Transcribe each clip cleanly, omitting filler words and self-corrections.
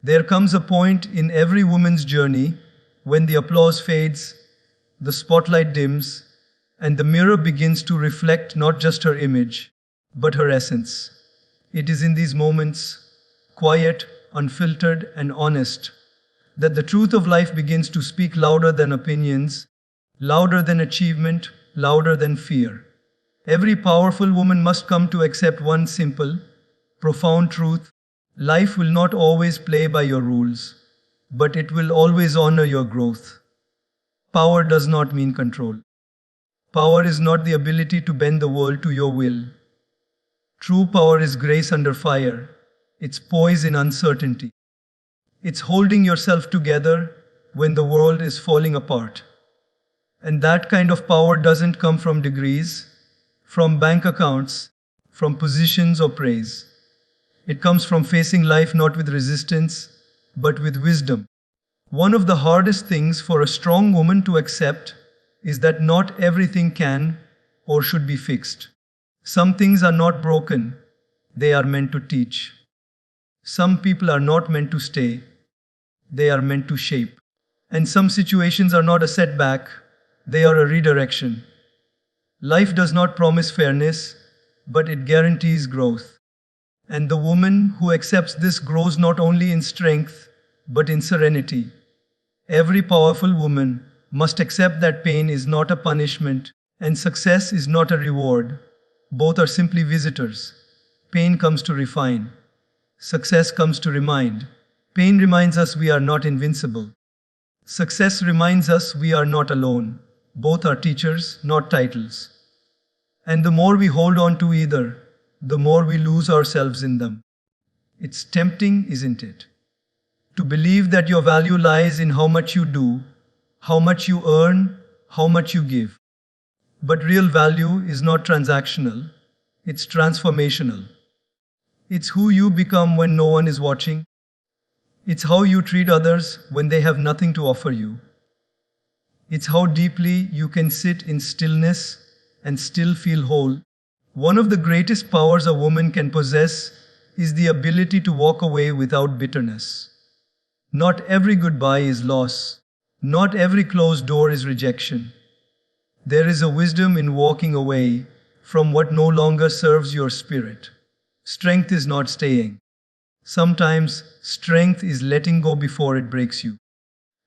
There comes a point in every woman's journey when the applause fades, the spotlight dims, and the mirror begins to reflect not just her image, but her essence. It is in these moments, quiet, unfiltered, and honest, that the truth of life begins to speak louder than opinions, louder than achievement, louder than fear. Every powerful woman must come to accept one simple, profound truth: life will not always play by your rules, but it will always honor your growth. Power does not mean control. Power is not the ability to bend the world to your will. True power is grace under fire. It's poise in uncertainty. It's holding yourself together when the world is falling apart. And that kind of power doesn't come from degrees, from bank accounts, from positions or praise. It comes from facing life not with resistance, but with wisdom. One of the hardest things for a strong woman to accept is that not everything can or should be fixed. Some things are not broken, they are meant to teach. Some people are not meant to stay, they are meant to shape. And some situations are not a setback, they are a redirection. Life does not promise fairness, but it guarantees growth. And the woman who accepts this grows not only in strength, but in serenity. Every powerful woman must accept that pain is not a punishment, and success is not a reward. Both are simply visitors. Pain comes to refine. Success comes to remind. Pain reminds us we are not invincible. Success reminds us we are not alone. Both are teachers, not titles. And the more we hold on to either, the more we lose ourselves in them. It's tempting, isn't it? To believe that your value lies in how much you do, how much you earn, how much you give. But real value is not transactional, it's transformational. It's who you become when no one is watching. It's how you treat others when they have nothing to offer you. It's how deeply you can sit in stillness and still feel whole. One of the greatest powers a woman can possess is the ability to walk away without bitterness. Not every goodbye is loss. Not every closed door is rejection. There is a wisdom in walking away from what no longer serves your spirit. Strength is not staying. Sometimes strength is letting go before it breaks you,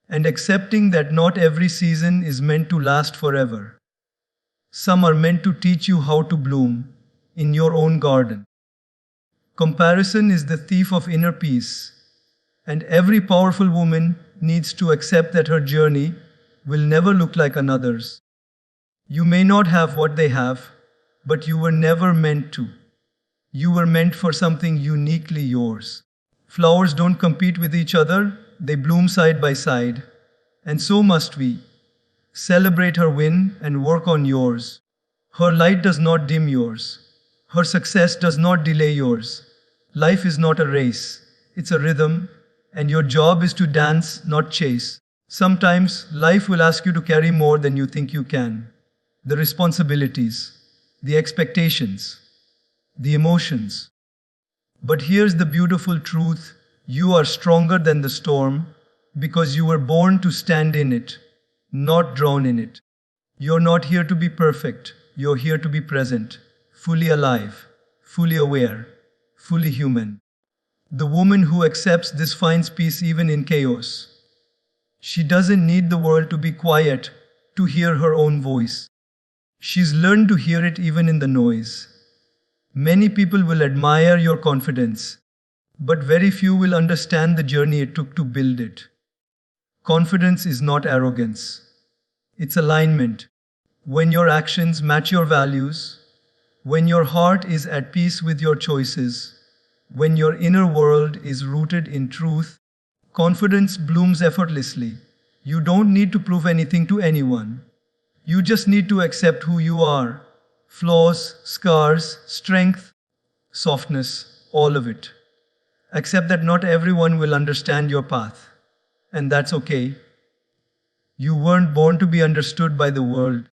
and accepting that not every season is meant to last forever. Some are meant to teach you how to bloom in your own garden. Comparison is the thief of inner peace, and every powerful woman needs to accept that her journey will never look like another's. You may not have what they have, but you were never meant to. You were meant for something uniquely yours. Flowers don't compete with each other, they bloom side by side. And so must we. Celebrate her win and work on yours. Her light does not dim yours. Her success does not delay yours. Life is not a race, it's a rhythm, and your job is to dance, not chase. Sometimes life will ask you to carry more than you think you can. The responsibilities, the expectations, the emotions. But here's the beautiful truth: you are stronger than the storm because you were born to stand in it, not drown in it. You're not here to be perfect, you're here to be present, fully alive, fully aware, fully human. The woman who accepts this finds peace even in chaos. She doesn't need the world to be quiet to hear her own voice. She's learned to hear it even in the noise. Many people will admire your confidence, but very few will understand the journey it took to build it. Confidence is not arrogance. It's alignment. When your actions match your values, when your heart is at peace with your choices, when your inner world is rooted in truth, confidence blooms effortlessly. You don't need to prove anything to anyone. You just need to accept who you are. Flaws, scars, strength, softness, all of it. Accept that not everyone will understand your path. And that's okay. You weren't born to be understood by the world.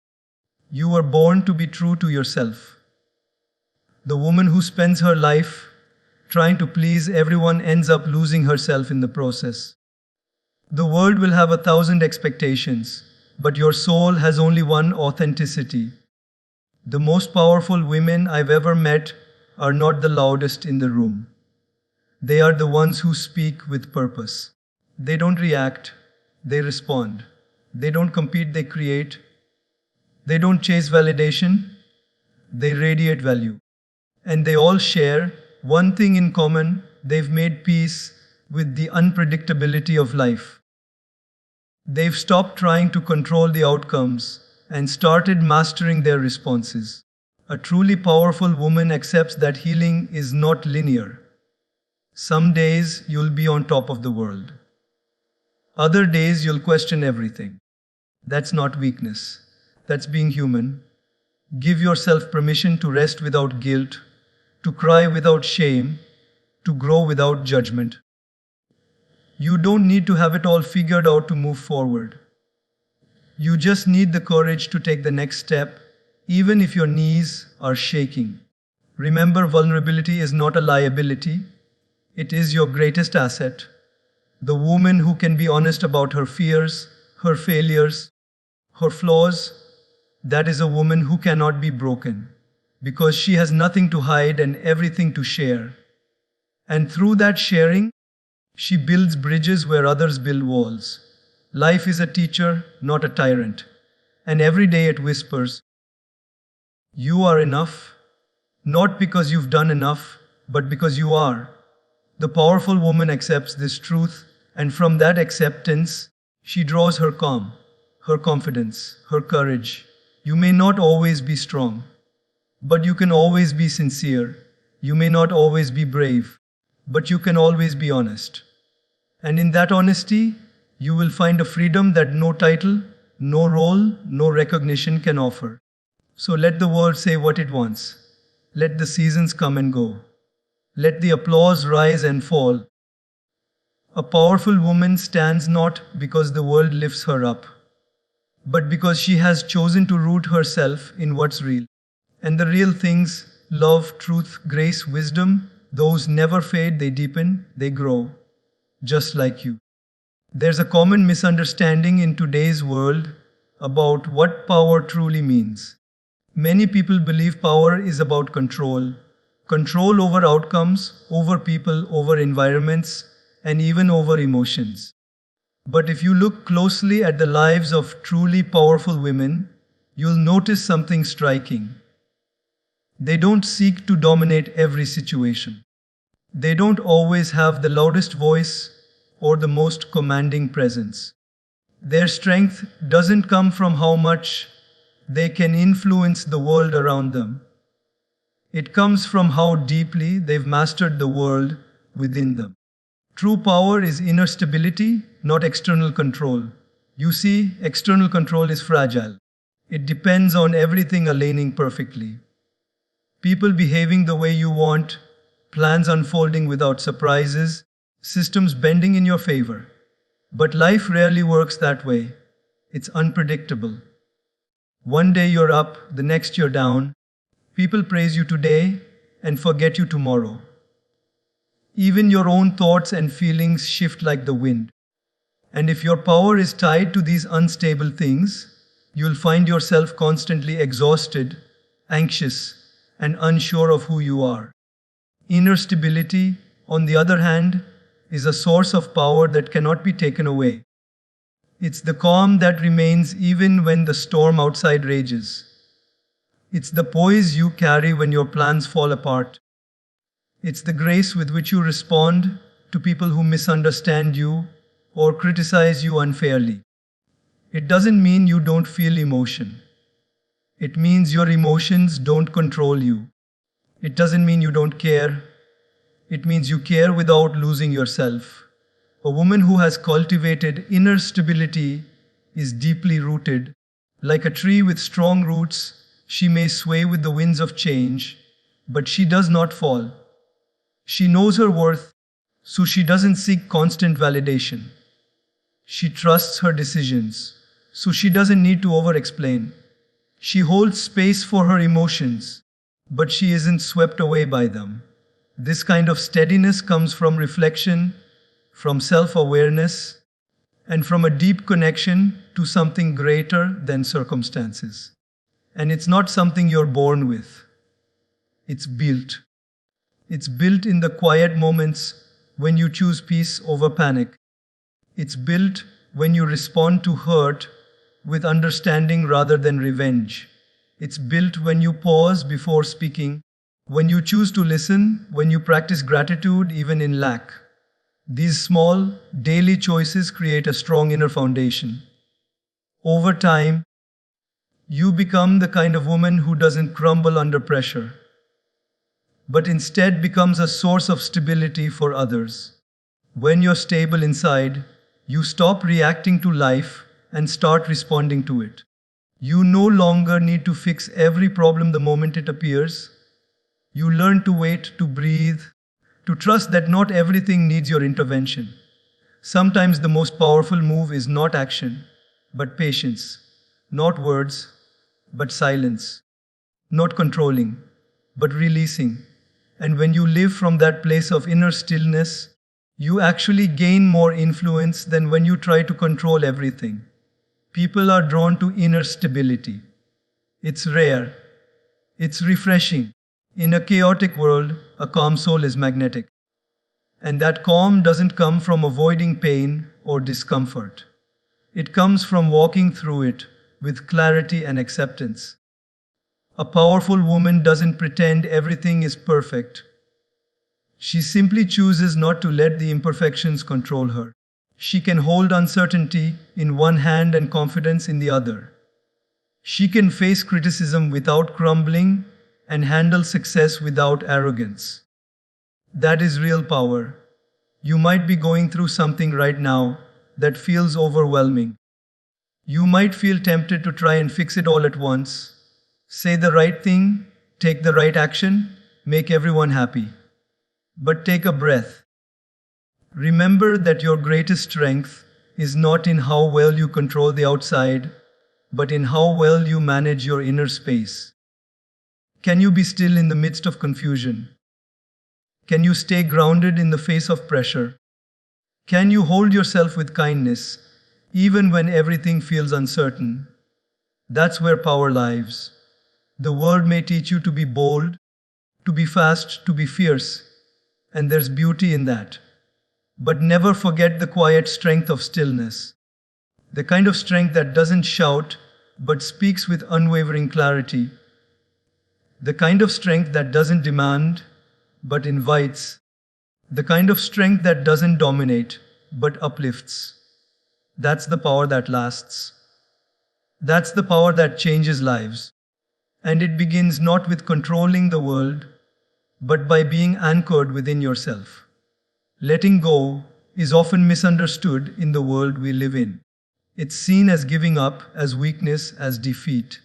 You were born to be true to yourself. The woman who spends her life trying to please everyone, ends up losing herself in the process. The world will have 1,000 expectations, but your soul has only one: authenticity. The most powerful women I've ever met are not the loudest in the room. They are the ones who speak with purpose. They don't react, they respond. They don't compete, they create. They don't chase validation, they radiate value. And they all share one thing in common: they've made peace with the unpredictability of life. They've stopped trying to control the outcomes and started mastering their responses. A truly powerful woman accepts that healing is not linear. Some days you'll be on top of the world. Other days you'll question everything. That's not weakness. That's being human. Give yourself permission to rest without guilt, to cry without shame, to grow without judgment. You don't need to have it all figured out to move forward. You just need the courage to take the next step, even if your knees are shaking. Remember, vulnerability is not a liability, it is your greatest asset. The woman who can be honest about her fears, her failures, her flaws, that is a woman who cannot be broken, because she has nothing to hide and everything to share. And through that sharing, she builds bridges where others build walls. Life is a teacher, not a tyrant. And every day it whispers, "You are enough," not because you've done enough, but because you are. The powerful woman accepts this truth, and from that acceptance, she draws her calm, her confidence, her courage. You may not always be strong, but you can always be sincere. You may not always be brave, but you can always be honest. And in that honesty, you will find a freedom that no title, no role, no recognition can offer. So let the world say what it wants. Let the seasons come and go. Let the applause rise and fall. A powerful woman stands not because the world lifts her up, but because she has chosen to root herself in what's real. And the real things: love, truth, grace, wisdom, those never fade, they deepen, they grow, just like you. There's a common misunderstanding in today's world about what power truly means. Many people believe power is about control. Control over outcomes, over people, over environments, and even over emotions. But if you look closely at the lives of truly powerful women, you'll notice something striking. They don't seek to dominate every situation. They don't always have the loudest voice or the most commanding presence. Their strength doesn't come from how much they can influence the world around them. It comes from how deeply they've mastered the world within them. True power is inner stability, not external control. You see, external control is fragile. It depends on everything aligning perfectly. People behaving the way you want, plans unfolding without surprises, systems bending in your favor. But life rarely works that way. It's unpredictable. One day you're up, the next you're down. People praise you today and forget you tomorrow. Even your own thoughts and feelings shift like the wind. And if your power is tied to these unstable things, you'll find yourself constantly exhausted, anxious, and unsure of who you are. Inner stability, on the other hand, is a source of power that cannot be taken away. It's the calm that remains even when the storm outside rages. It's the poise you carry when your plans fall apart. It's the grace with which you respond to people who misunderstand you or criticize you unfairly. It doesn't mean you don't feel emotion. It means your emotions don't control you. It doesn't mean you don't care. It means you care without losing yourself. A woman who has cultivated inner stability is deeply rooted. Like a tree with strong roots, she may sway with the winds of change, but she does not fall. She knows her worth, so she doesn't seek constant validation. She trusts her decisions, so she doesn't need to over-explain. She holds space for her emotions, but she isn't swept away by them. This kind of steadiness comes from reflection, from self awareness, and from a deep connection to something greater than circumstances. And it's not something you're born with, it's built. It's built in the quiet moments when you choose peace over panic. It's built when you respond to hurt with understanding rather than revenge. It's built when you pause before speaking, when you choose to listen, when you practice gratitude even in lack. These small, daily choices create a strong inner foundation. Over time, you become the kind of woman who doesn't crumble under pressure, but instead becomes a source of stability for others. When you're stable inside, you stop reacting to life and start responding to it. You no longer need to fix every problem the moment it appears. You learn to wait, to breathe, to trust that not everything needs your intervention. Sometimes the most powerful move is not action, but patience. Not words, but silence. Not controlling, but releasing. And when you live from that place of inner stillness, you actually gain more influence than when you try to control everything. People are drawn to inner stability. It's rare. It's refreshing. In a chaotic world, a calm soul is magnetic. And that calm doesn't come from avoiding pain or discomfort. It comes from walking through it with clarity and acceptance. A powerful woman doesn't pretend everything is perfect. She simply chooses not to let the imperfections control her. She can hold uncertainty in one hand and confidence in the other. She can face criticism without crumbling and handle success without arrogance. That is real power. You might be going through something right now that feels overwhelming. You might feel tempted to try and fix it all at once. Say the right thing, take the right action, make everyone happy. But take a breath. Remember that your greatest strength is not in how well you control the outside, but in how well you manage your inner space. Can you be still in the midst of confusion? Can you stay grounded in the face of pressure? Can you hold yourself with kindness, even when everything feels uncertain? That's where power lies. The world may teach you to be bold, to be fast, to be fierce, and there's beauty in that. But never forget the quiet strength of stillness. The kind of strength that doesn't shout, but speaks with unwavering clarity. The kind of strength that doesn't demand, but invites. The kind of strength that doesn't dominate, but uplifts. That's the power that lasts. That's the power that changes lives. And it begins not with controlling the world, but by being anchored within yourself. Letting go is often misunderstood in the world we live in. It's seen as giving up, as weakness, as defeat.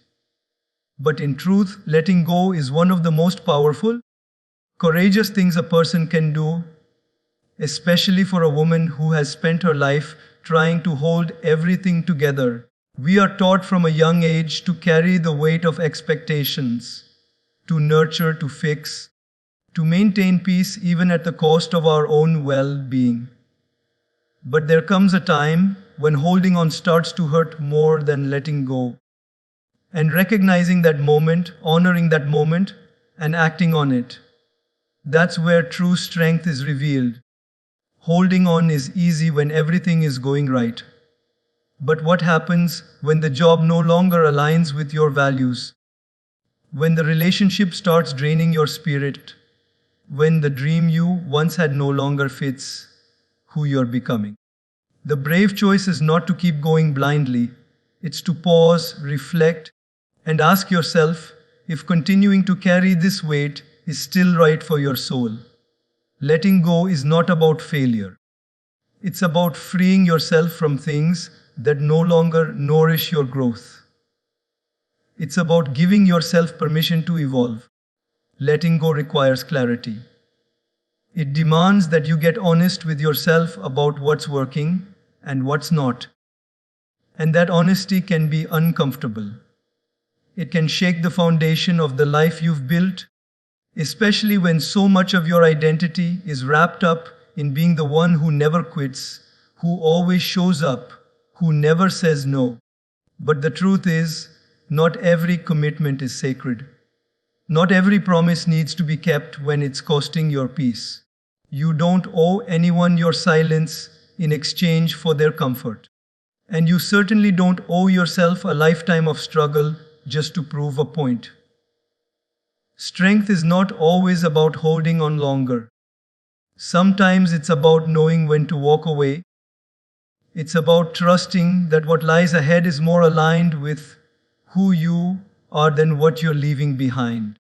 But in truth, letting go is one of the most powerful, courageous things a person can do, especially for a woman who has spent her life trying to hold everything together. We are taught from a young age to carry the weight of expectations, to nurture, to fix, to maintain peace even at the cost of our own well-being. But there comes a time when holding on starts to hurt more than letting go. And recognizing that moment, honoring that moment, and acting on it. That's where true strength is revealed. Holding on is easy when everything is going right. But what happens when the job no longer aligns with your values? When the relationship starts draining your spirit? When the dream you once had no longer fits who you're becoming? The brave choice is not to keep going blindly. It's to pause, reflect, and ask yourself if continuing to carry this weight is still right for your soul. Letting go is not about failure. It's about freeing yourself from things that no longer nourish your growth. It's about giving yourself permission to evolve. Letting go requires clarity. It demands that you get honest with yourself about what's working and what's not. And that honesty can be uncomfortable. It can shake the foundation of the life you've built. especially when so much of your identity is wrapped up in being the one who never quits, who always shows up, who never says no. But the truth is, not every commitment is sacred. Not every promise needs to be kept when it's costing your peace. You don't owe anyone your silence in exchange for their comfort. And you certainly don't owe yourself a lifetime of struggle just to prove a point. Strength is not always about holding on longer. Sometimes it's about knowing when to walk away. It's about trusting that what lies ahead is more aligned with who you are than what you're leaving behind.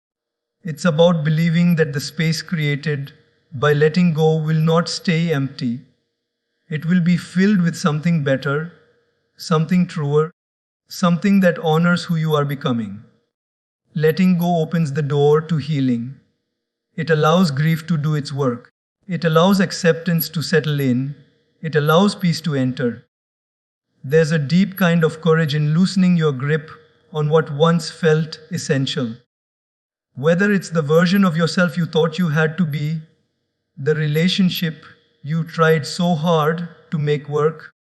It's about believing that the space created by letting go will not stay empty. It will be filled with something better, something truer, something that honors who you are becoming. Letting go opens the door to healing. It allows grief to do its work. It allows acceptance to settle in. It allows peace to enter. There's a deep kind of courage in loosening your grip on what once felt essential. Whether it's the version of yourself you thought you had to be, the relationship you tried so hard to make work,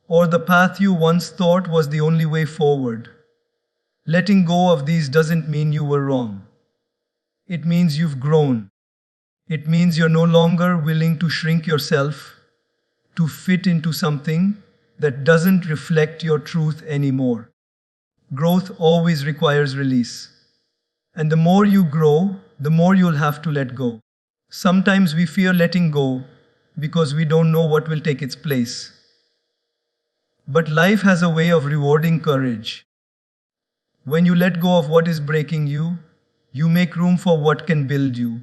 or the path you once thought was the only way forward. Letting go of these doesn't mean you were wrong. It means you've grown. It means you're no longer willing to shrink yourself to fit into something that doesn't reflect your truth anymore. Growth always requires release. And the more you grow, the more you'll have to let go. Sometimes we fear letting go because we don't know what will take its place. But life has a way of rewarding courage. When you let go of what is breaking you, you make room for what can build you.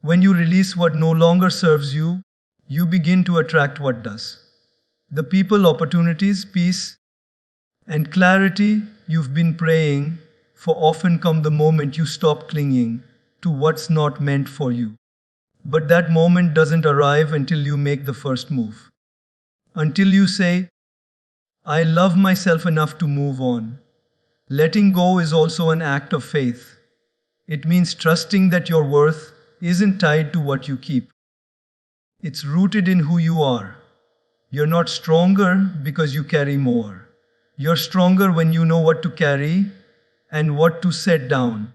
When you release what no longer serves you, you begin to attract what does. The people, opportunities, peace, and clarity you've been praying for often come the moment you stop clinging to what's not meant for you. But that moment doesn't arrive until you make the first move. Until you say, I love myself enough to move on. Letting go is also an act of faith. It means trusting that your worth isn't tied to what you keep. It's rooted in who you are. You're not stronger because you carry more. You're stronger when you know what to carry and what to set down.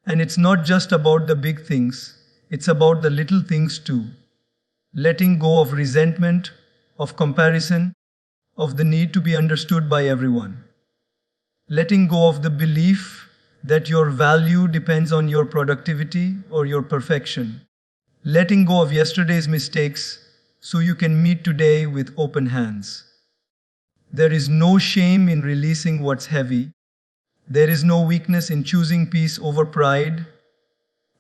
And it's not just about the big things, it's about the little things too. Letting go of resentment, of comparison, of the need to be understood by everyone. Letting go of the belief that your value depends on your productivity or your perfection. Letting go of yesterday's mistakes so you can meet today with open hands. There is no shame in releasing what's heavy. There is no weakness in choosing peace over pride.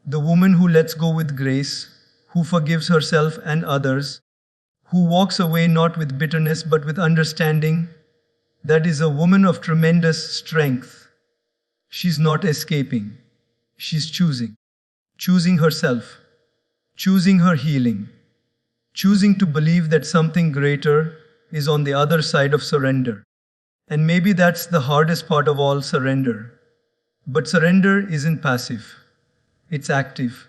The woman who lets go with grace, who forgives herself and others, who walks away not with bitterness but with understanding, that is a woman of tremendous strength. She's not escaping. She's choosing. Choosing herself. Choosing her healing. Choosing to believe that something greater is on the other side of surrender. And maybe that's the hardest part of all, surrender. But surrender isn't passive. It's active.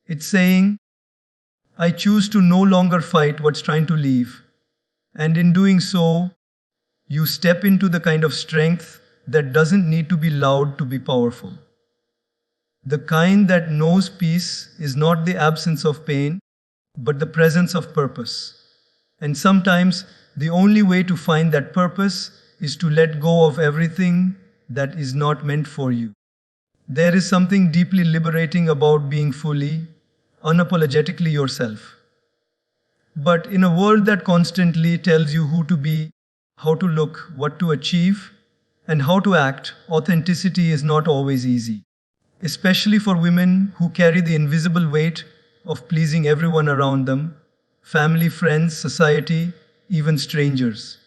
It's saying, I choose to no longer fight what's trying to leave. And in doing so, you step into the kind of strength that doesn't need to be loud to be powerful. The kind that knows peace is not the absence of pain, but the presence of purpose. And sometimes the only way to find that purpose is to let go of everything that is not meant for you. There is something deeply liberating about being fully, unapologetically yourself. But in a world that constantly tells you who to be, how to look, what to achieve, and how to act, authenticity is not always easy. Especially for women who carry the invisible weight of pleasing everyone around them, family, friends, society, even strangers.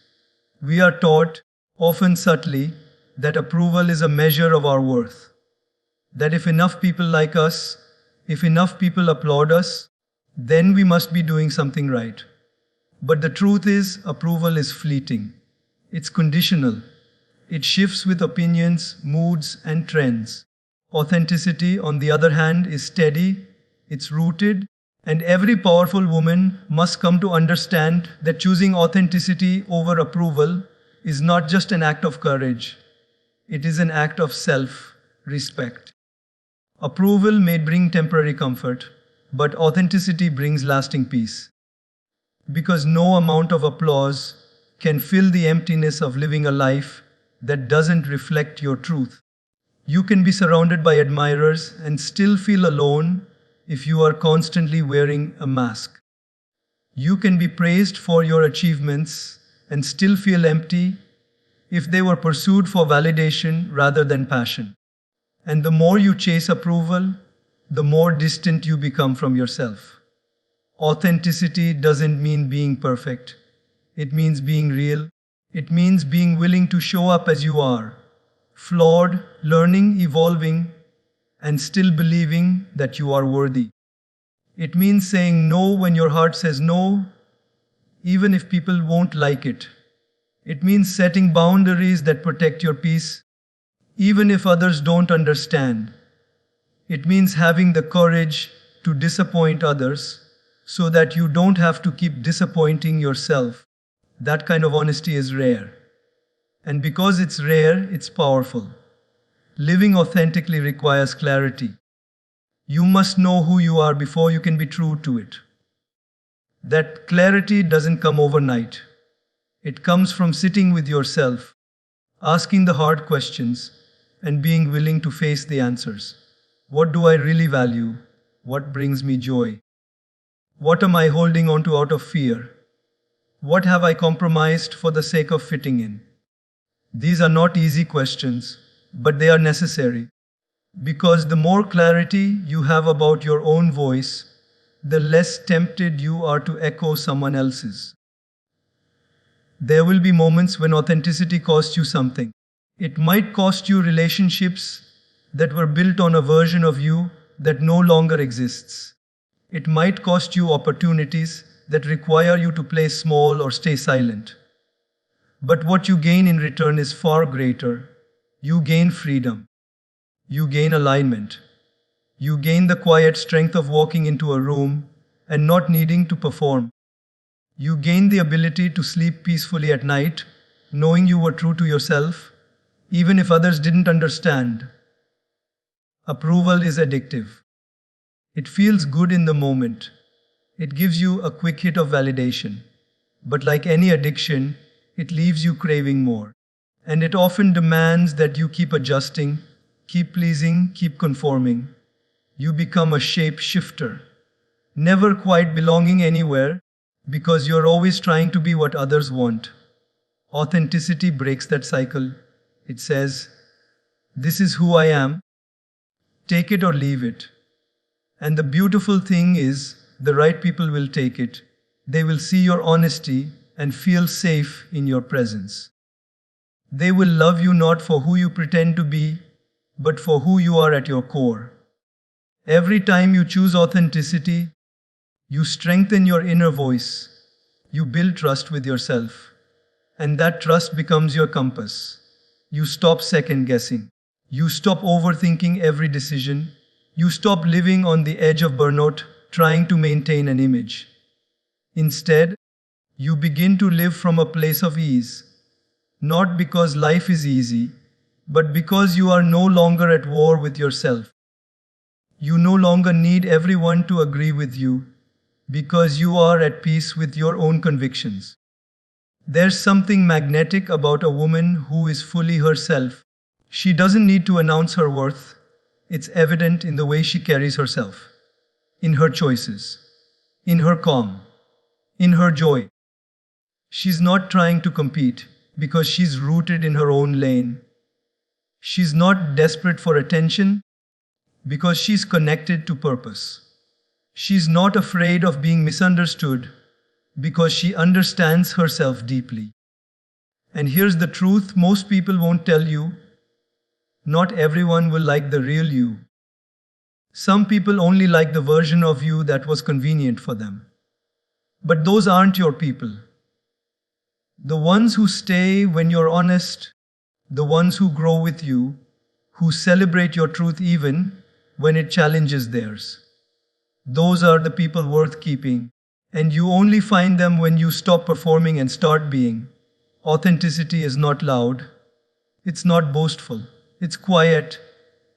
We are taught, often subtly, that approval is a measure of our worth. That if enough people like us, if enough people applaud us, then we must be doing something right. But the truth is, approval is fleeting. It's conditional. It shifts with opinions, moods, and trends. Authenticity, on the other hand, is steady, it's rooted, and every powerful woman must come to understand that choosing authenticity over approval is not just an act of courage, it is an act of self respect. Approval may bring temporary comfort, but authenticity brings lasting peace. Because no amount of applause can fill the emptiness of living a life that doesn't reflect your truth. You can be surrounded by admirers and still feel alone if you are constantly wearing a mask. You can be praised for your achievements and still feel empty if they were pursued for validation rather than passion. And the more you chase approval, the more distant you become from yourself. Authenticity doesn't mean being perfect. It means being real. It means being willing to show up as you are, flawed, learning, evolving, and still believing that you are worthy. It means saying no when your heart says no, even if people won't like it. It means setting boundaries that protect your peace, even if others don't understand. It means having the courage to disappoint others so that you don't have to keep disappointing yourself. That kind of honesty is rare. And because it's rare, it's powerful. Living authentically requires clarity. You must know who you are before you can be true to it. That clarity doesn't come overnight. It comes from sitting with yourself, asking the hard questions, and being willing to face the answers. What do I really value? What brings me joy? What am I holding on to out of fear? What have I compromised for the sake of fitting in? These are not easy questions, but they are necessary. Because the more clarity you have about your own voice, the less tempted you are to echo someone else's. There will be moments when authenticity costs you something. It might cost you relationships that were built on a version of you that no longer exists. It might cost you opportunities that require you to play small or stay silent. But what you gain in return is far greater. You gain freedom. You gain alignment. You gain the quiet strength of walking into a room and not needing to perform. You gain the ability to sleep peacefully at night, knowing you were true to yourself, even if others didn't understand. Approval is addictive. It feels good in the moment. It gives you a quick hit of validation. But like any addiction, it leaves you craving more. And it often demands that you keep adjusting, keep pleasing, keep conforming. You become a shape-shifter, never quite belonging anywhere because you're always trying to be what others want. Authenticity breaks that cycle. It says, "This is who I am. Take it or leave it." And the beautiful thing is, the right people will take it. They will see your honesty and feel safe in your presence. They will love you not for who you pretend to be, but for who you are at your core. Every time you choose authenticity, you strengthen your inner voice. You build trust with yourself. And that trust becomes your compass. You stop second guessing. You stop overthinking every decision. You stop living on the edge of burnout, trying to maintain an image. Instead, you begin to live from a place of ease. Not because life is easy, but because you are no longer at war with yourself. You no longer need everyone to agree with you, because you are at peace with your own convictions. There's something magnetic about a woman who is fully herself. She doesn't need to announce her worth. It's evident in the way she carries herself, in her choices, in her calm, in her joy. She's not trying to compete because she's rooted in her own lane. She's not desperate for attention because she's connected to purpose. She's not afraid of being misunderstood because she understands herself deeply. And here's the truth most people won't tell you. Not everyone will like the real you. Some people only like the version of you that was convenient for them. But those aren't your people. The ones who stay when you're honest, the ones who grow with you, who celebrate your truth even when it challenges theirs. Those are the people worth keeping. And you only find them when you stop performing and start being. Authenticity is not loud. It's not boastful. It's quiet,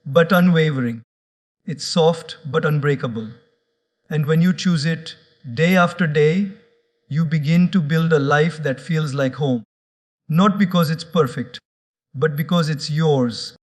but unwavering. It's soft, but unbreakable. And when you choose it, day after day, you begin to build a life that feels like home. Not because it's perfect, but because it's yours.